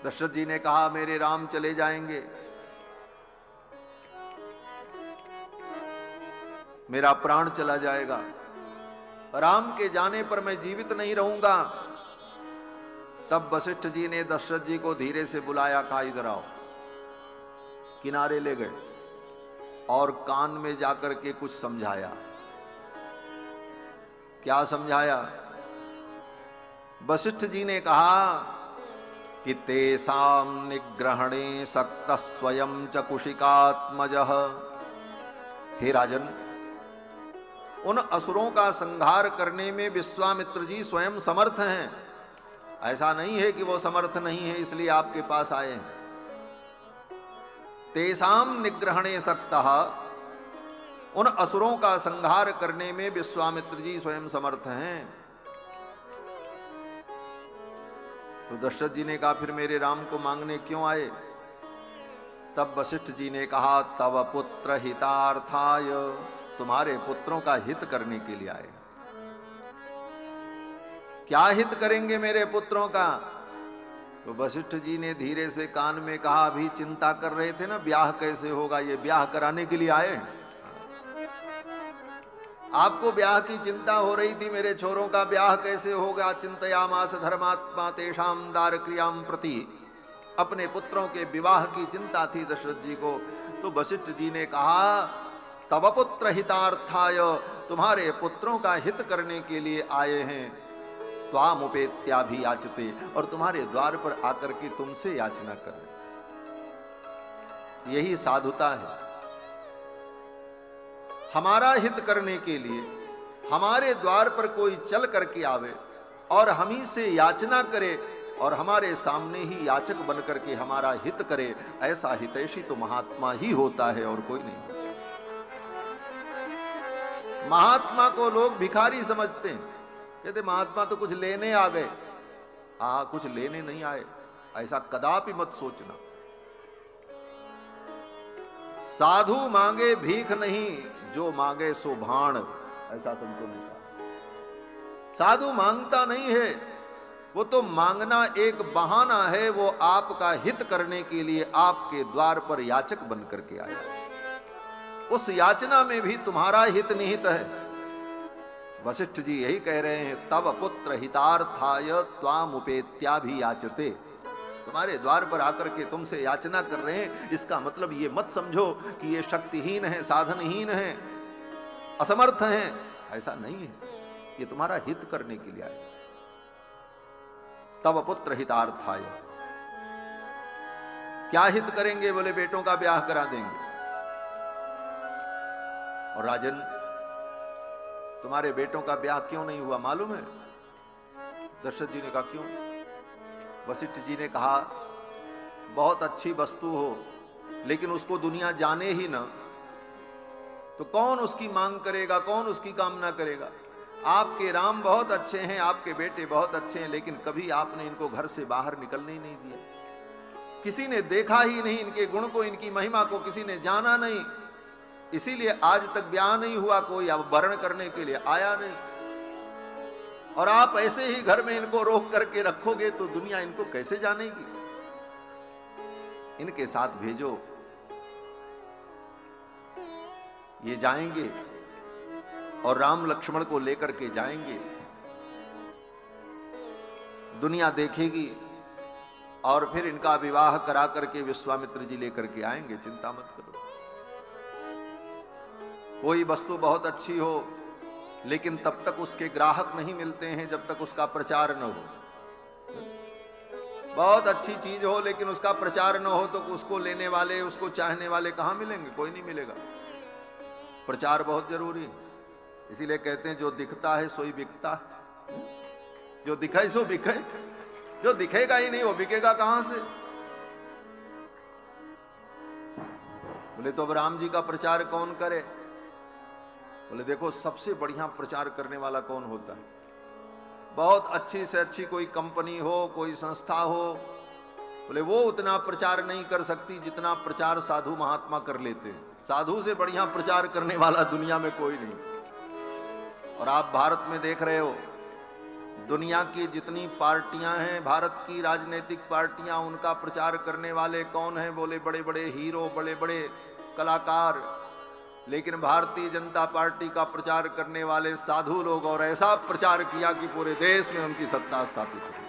दशरथ जी ने कहा मेरे राम चले जाएंगे, मेरा प्राण चला जाएगा, राम के जाने पर मैं जीवित नहीं रहूंगा। तब वशिष्ठ जी ने दशरथ जी को धीरे से बुलाया, कहा इधर आओ। किनारे ले गए और कान में जाकर के कुछ समझाया। क्या समझाया? वशिष्ठ जी ने कहा कि तेसाम निग्रहणे सक्त स्वयं च कुशिकात्मजः। हे राजन, उन असुरों का संहार करने में विश्वामित्र जी स्वयं समर्थ हैं। ऐसा नहीं है कि वो समर्थ नहीं है इसलिए आपके पास आए हैं। तेसाम निग्रहणे सक्तः, उन असुरों का संहार करने में विश्वामित्र जी स्वयं समर्थ हैं। तो दशरथ जी ने कहा फिर मेरे राम को मांगने क्यों आए? तब वशिष्ठ जी ने कहा तव पुत्र हितार्थाय, तुम्हारे पुत्रों का हित करने के लिए आए। क्या हित करेंगे मेरे पुत्रों का? तो वशिष्ठ जी ने धीरे से कान में कहा, अभी चिंता कर रहे थे ना ब्याह कैसे होगा, ये ब्याह कराने के लिए आए। आपको ब्याह की चिंता हो रही थी, मेरे छोरों का ब्याह कैसे होगा। चिंतयामास धर्मात्मा तेषां दारक्रियां प्रति, अपने पुत्रों के विवाह की चिंता थी दशरथ जी को। तो वशिष्ठ जी ने कहा तव पुत्र हितार्थाय, तुम्हारे पुत्रों का हित करने के लिए आए हैं। त्वामुपेत्याभियाचते, और तुम्हारे द्वार पर आकर के तुमसे याचना कर रहे। यही साधुता है। हमारा हित करने के लिए हमारे द्वार पर कोई चल करके आवे और हम ही से याचना करे और हमारे सामने ही याचक बन करके हमारा हित करे, ऐसा हितैषी तो महात्मा ही होता है और कोई नहीं। महात्मा को लोग भिखारी समझते हैं, कहते महात्मा तो कुछ लेने आ गए। कुछ लेने नहीं आए, ऐसा कदापि मत सोचना। साधु मांगे भीख नहीं, जो मांगे सो भाण, ऐसा संतों ने कहा। साधु मांगता नहीं है, वो तो मांगना एक बहाना है। वो आपका हित करने के लिए आपके द्वार पर याचक बन करके आया। उस याचना में भी तुम्हारा हित निहित है। वशिष्ठ जी यही कह रहे हैं, तव पुत्र हितार्थाय त्वामुपेत्याभियाचते, तुम्हारे द्वार पर आकर के तुमसे याचना कर रहे हैं। इसका मतलब ये मत समझो कि ये शक्तिहीन है, साधनहीन है, असमर्थ हैं, ऐसा नहीं है। ये तुम्हारा हित करने के लिए आए। तव पुत्र हितार्थाय, क्या हित करेंगे? बोले बेटों का ब्याह करा देंगे। और राजन, तुम्हारे बेटों का ब्याह क्यों नहीं हुआ मालूम है? दशरथ जी ने कहा क्यों? वशिष्ठ जी ने कहा बहुत अच्छी वस्तु हो लेकिन उसको दुनिया जाने ही ना, तो कौन उसकी मांग करेगा, कौन उसकी कामना करेगा। आपके राम बहुत अच्छे हैं, आपके बेटे बहुत अच्छे हैं, लेकिन कभी आपने इनको घर से बाहर निकलने ही नहीं दिया। किसी ने देखा ही नहीं इनके गुण को, इनकी महिमा को किसी ने जाना नहीं। इसीलिए आज तक ब्याह नहीं हुआ, कोई अब वर्ण करने के लिए आया नहीं। और आप ऐसे ही घर में इनको रोक करके रखोगे तो दुनिया इनको कैसे जानेगी? इनके साथ भेजो, ये जाएंगे और राम लक्ष्मण को लेकर के जाएंगे। दुनिया देखेगी और फिर इनका विवाह करा करके विश्वामित्र जी लेकर के आएंगे। चिंता मत करो। कोई वस्तु बहुत अच्छी हो लेकिन तब तक उसके ग्राहक नहीं मिलते हैं जब तक उसका प्रचार न हो। बहुत अच्छी चीज हो लेकिन उसका प्रचार न हो तो उसको लेने वाले, उसको चाहने वाले कहां मिलेंगे? कोई नहीं मिलेगा। प्रचार बहुत जरूरी है। इसीलिए कहते हैं जो दिखता है सोई बिकता है। जो दिखाई सो बिके, जो दिखेगा ही नहीं वो बिकेगा कहां से? बोले तो अब राम जी का प्रचार कौन करे? बोले देखो सबसे बढ़िया प्रचार करने वाला कौन होता है? बहुत अच्छी से अच्छी कोई कंपनी हो, कोई संस्था हो, बोले वो उतना प्रचार नहीं कर सकती जितना प्रचार साधु महात्मा कर लेते हैं। साधु से बढ़िया प्रचार करने वाला दुनिया में कोई नहीं। और आप भारत में देख रहे हो दुनिया की जितनी पार्टियां हैं, भारत की राजनीतिक पार्टियां, उनका प्रचार करने वाले कौन हैं? बोले बड़े बड़े हीरो, बड़े बड़े कलाकार। लेकिन भारतीय जनता पार्टी का प्रचार करने वाले साधु लोग, और ऐसा प्रचार किया कि पूरे देश में उनकी सत्ता स्थापित हुई।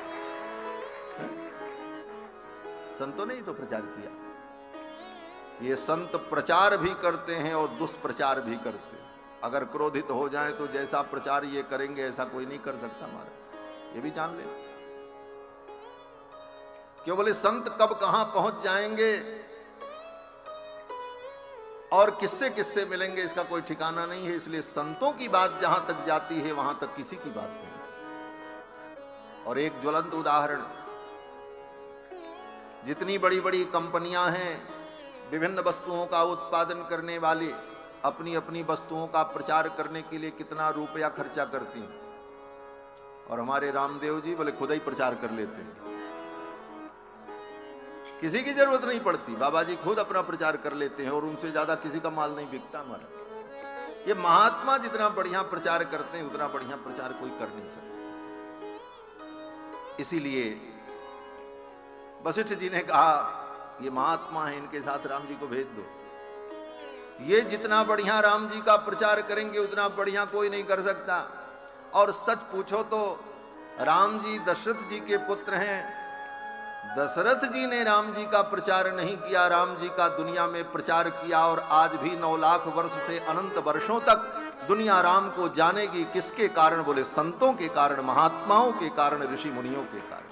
संतों ने ही तो प्रचार किया। ये संत प्रचार भी करते हैं और दुष्प्रचार भी करते हैं। अगर क्रोधित हो जाए तो जैसा प्रचार ये करेंगे ऐसा कोई नहीं कर सकता हमारा, ये भी जान ले। क्यों? बोले संत कब कहां पहुंच जाएंगे और किससे किससे मिलेंगे इसका कोई ठिकाना नहीं है। इसलिए संतों की बात जहां तक जाती है वहां तक किसी की बात नहीं। और एक ज्वलंत उदाहरण, जितनी बड़ी बड़ी कंपनियां हैं, विभिन्न वस्तुओं का उत्पादन करने वाली, अपनी अपनी वस्तुओं का प्रचार करने के लिए कितना रुपया खर्चा करती हैं। और हमारे रामदेव जी बोले खुद ही प्रचार कर लेते हैं, किसी की जरूरत नहीं पड़ती। बाबा जी खुद अपना प्रचार कर लेते हैं और उनसे ज्यादा किसी का माल नहीं बिकता हमारा। ये महात्मा जितना बढ़िया प्रचार करते हैं उतना बढ़िया प्रचार कोई कर नहीं सकता। इसीलिए वशिष्ठ जी ने कहा ये महात्मा है, इनके साथ राम जी को भेज दो। ये जितना बढ़िया राम जी का प्रचार करेंगे उतना बढ़िया कोई नहीं कर सकता। और सच पूछो तो राम जी दशरथ जी के पुत्र हैं। दशरथ जी ने राम जी का प्रचार नहीं किया, राम जी का दुनिया में प्रचार किया। और आज भी 9 लाख वर्ष से अनंत वर्षों तक दुनिया राम को जानेगी। किसके कारण? बोले संतों के कारण, महात्माओं के कारण, ऋषि मुनियों के कारण।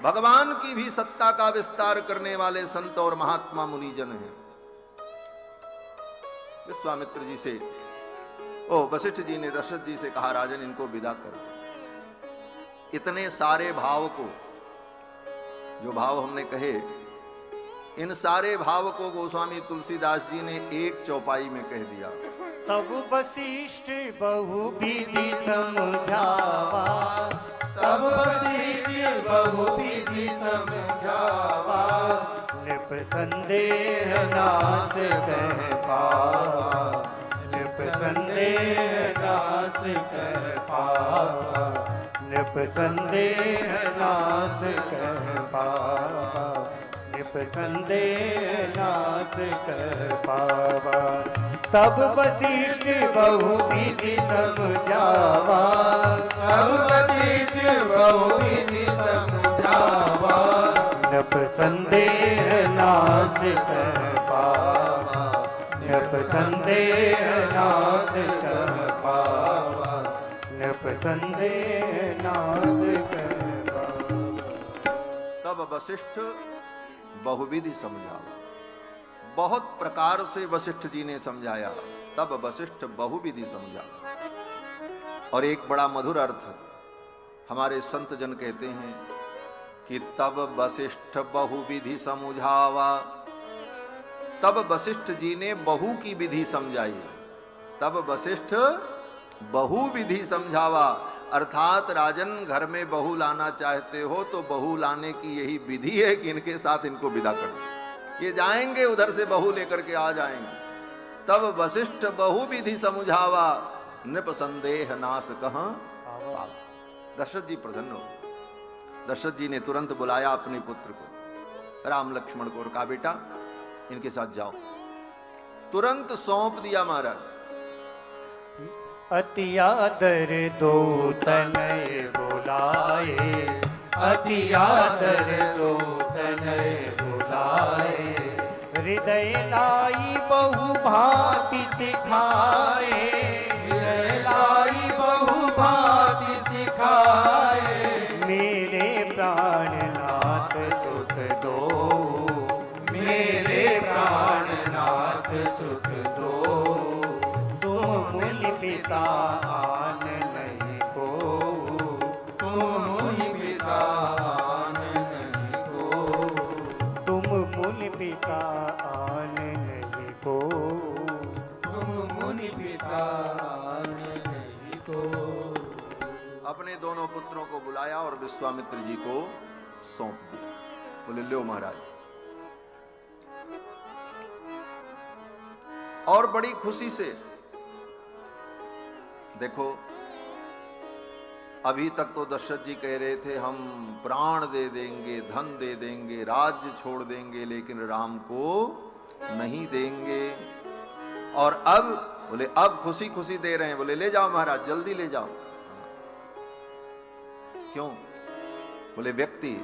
भगवान की भी सत्ता का विस्तार करने वाले संत और महात्मा मुनिजन हैं। विश्वामित्र जी से, वशिष्ठ जी ने दशरथ जी से कहा राजन इनको विदा कर दो। इतने सारे भाव को, जो भाव हमने कहे, इन सारे भाव को गोस्वामी तुलसीदास जी ने एक चौपाई में कह दिया। तब वशिष्ठ बहुविधि समझावा, तब वशिष्ठ बहुविधि समझावा, नृप संदेह नाश कह पावा, नृप संदेह नाश कह पावा, नृप संदेह नाश कह पावा, नृप संदेह नाश कह पावा। तब वशिष्ठ बहुविधि समझावा, तब वशिष्ठ बहुविधि समझावा, नृप संदेह नाश कह पावा, नृप संदेह नाश कह पावा, नृप संदेह नाश कह पावा। तब वशिष्ठ बहुविधि समझावा, बहुत प्रकार से वशिष्ठ जी ने समझाया। तब वशिष्ठ बहुविधि समझा। और एक बड़ा मधुर अर्थ हमारे संत जन कहते हैं कि तब वशिष्ठ बहुविधि समझावा। तब वशिष्ठ जी ने बहु की विधि समझाई। तब वशिष्ठ बहुविधि समझावा, अर्थात राजन घर में बहू लाना चाहते हो तो बहू लाने की यही विधि है कि इनके साथ इनको विदा कर दो। ये जाएंगे उधर से बहू लेकर के आ जाएंगे। तब वशिष्ठ बहुविधि समझावा, नृप संदेह नाश कहां पावा। दशरथ जी प्रसन्न हो। दशरथ जी ने तुरंत बुलाया अपने पुत्र को, राम लक्ष्मण को, और कहा बेटा इनके साथ जाओ। तुरंत सौंप दिया महाराज। अति आदर दो तनय बुलाए, अति आदर दो तनय बुलाए, हृदय लाई बहु भांति सिखाए, हृदय लाई बहु भांति सिखाए, मेरे प्राणनाथ सुख दो, मेरे प्राणनाथ सुख दो, तुम मुनि पिता आन नहीं को, तुम मुनि पिता आन नहीं को, तुम मुनि पिता आन नहीं को, तुम मुनि पिता आन नहीं को। अपने दोनों पुत्रों को बुलाया और विश्वामित्र जी को सौंप दिया। बोले लो महाराज। और बड़ी खुशी से देखो, अभी तक तो दशरथ जी कह रहे थे हम प्राण दे देंगे, धन दे देंगे, राज्य छोड़ देंगे, लेकिन राम को नहीं देंगे। और अब बोले अब खुशी खुशी दे रहे हैं। बोले ले जाओ महाराज, जल्दी ले जाओ। क्यों? बोले व्यक्ति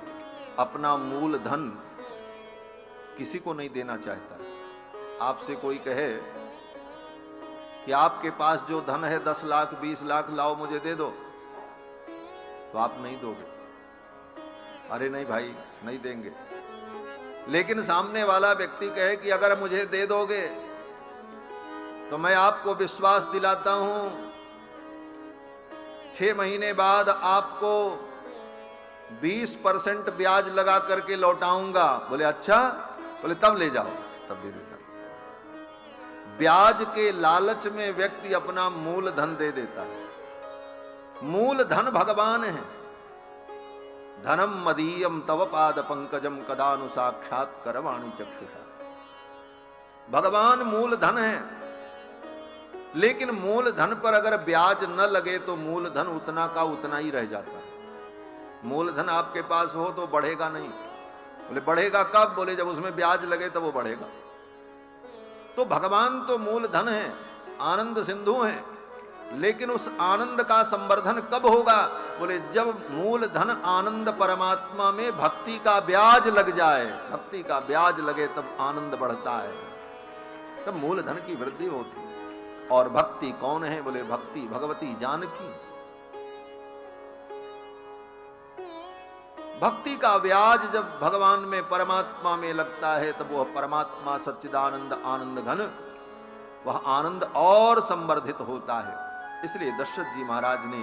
अपना मूल धन किसी को नहीं देना चाहता। आपसे कोई कहे कि आपके पास जो धन है 10 लाख 20 लाख लाओ मुझे दे दो, तो आप नहीं दोगे। अरे नहीं भाई, नहीं देंगे। लेकिन सामने वाला व्यक्ति कहे कि अगर मुझे दे दोगे तो मैं आपको विश्वास दिलाता हूं 6 महीने बाद आपको 20% ब्याज लगा करके लौटाऊंगा। बोले अच्छा? बोले तब ले जाओ, तब दे देगा। ब्याज के लालच में व्यक्ति अपना मूल धन दे देता है। मूल धन भगवान है। धनम मदीयम तव पाद पंकजम कदानु साक्षात करवाणी चक्षुषा। भगवान मूल धन है, लेकिन मूल धन पर अगर ब्याज न लगे तो मूल धन उतना का उतना ही रह जाता है। मूल धन आपके पास हो तो बढ़ेगा नहीं। बोले बढ़ेगा कब? बोले जब उसमें ब्याज लगे तब वो बढ़ेगा। तो भगवान तो मूल धन है, आनंद सिंधु है, लेकिन उस आनंद का संवर्धन कब होगा? बोले जब मूल धन आनंद परमात्मा में भक्ति का ब्याज लग जाए। भक्ति का ब्याज लगे तब आनंद बढ़ता है, तब मूल धन की वृद्धि होती है। और भक्ति कौन है? बोले भक्ति भगवती जानकी। भक्ति का ब्याज जब भगवान में परमात्मा में लगता है तब वह परमात्मा सच्चिदानंद आनंद घन, वह आनंद और संवर्धित होता है। इसलिए दशरथ जी महाराज ने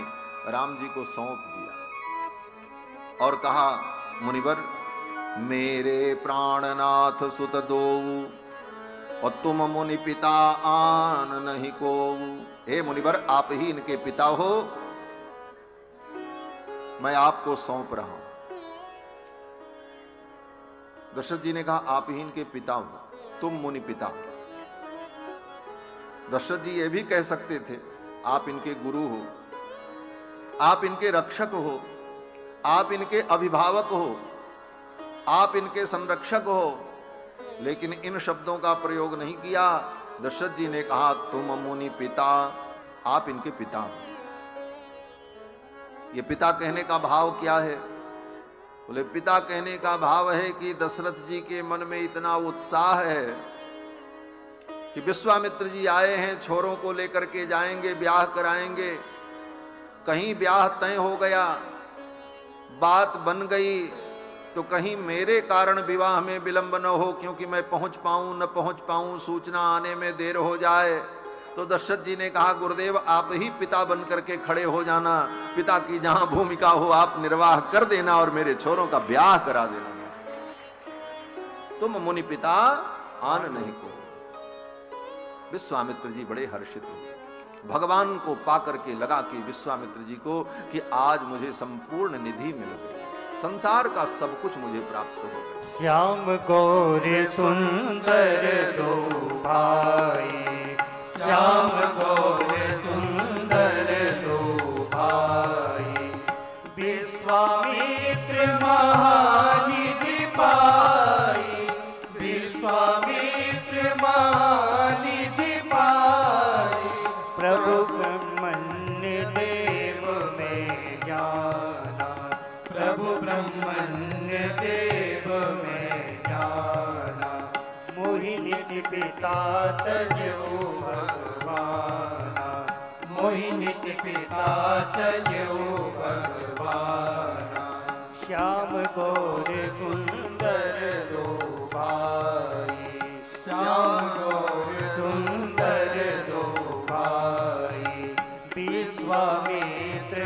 राम जी को सौंप दिया और कहा मुनिवर मेरे प्राणनाथ सुत दो और तुम मुनि पिता आन नहीं को। हे मुनिवर आप ही इनके पिता हो, मैं आपको सौंप रहा हूं। दशरथ जी ने कहा आप ही इनके पिता हो, तुम मुनि पिता हो। दशरथ जी ये भी कह सकते थे आप इनके गुरु हो, आप इनके रक्षक हो, आप इनके अभिभावक हो, आप इनके संरक्षक हो, लेकिन इन शब्दों का प्रयोग नहीं किया। दशरथ जी ने कहा तुम मुनि पिता, आप इनके पिता हो। ये पिता कहने का भाव क्या है? बोले पिता कहने का भाव है कि दशरथ जी के मन में इतना उत्साह है कि विश्वामित्र जी आए हैं, छोरों को लेकर के जाएंगे, ब्याह कराएंगे। कहीं ब्याह तय हो गया, बात बन गई, तो कहीं मेरे कारण विवाह में विलंब न हो, क्योंकि मैं पहुंच पाऊं न पहुंच पाऊं, सूचना आने में देर हो जाए। तो दशरथ जी ने कहा गुरुदेव आप ही पिता बन करके खड़े हो जाना, पिता की जहां भूमिका हो आप निर्वाह कर देना और मेरे छोरों का ब्याह करा देना। तुम मुनि पिता आन नहीं को। विश्वामित्र जी बड़े हर्षित हुए, भगवान को पाकर के लगा कि विश्वामित्र जी को कि आज मुझे संपूर्ण निधि मिल गई, संसार का सब कुछ मुझे प्राप्त हो गया। श्याम गौर सुंदर दो भाई, श्याम गौर सुंदर दो भाई, विश्वामित्र महानिधि पाई, विश्वामित्र महानिधि पाई, प्रभु ब्रह्मण्य देव में जाना, प्रभु ब्रह्मण्य देव में जाना, मोहिनी पिता तजो भगवाना, मोहिनी पिता तजो भगवाना, श्याम गौर सुंदर दो भाई, श्याम गौर सुंदर दो भाई, विश्वामित्र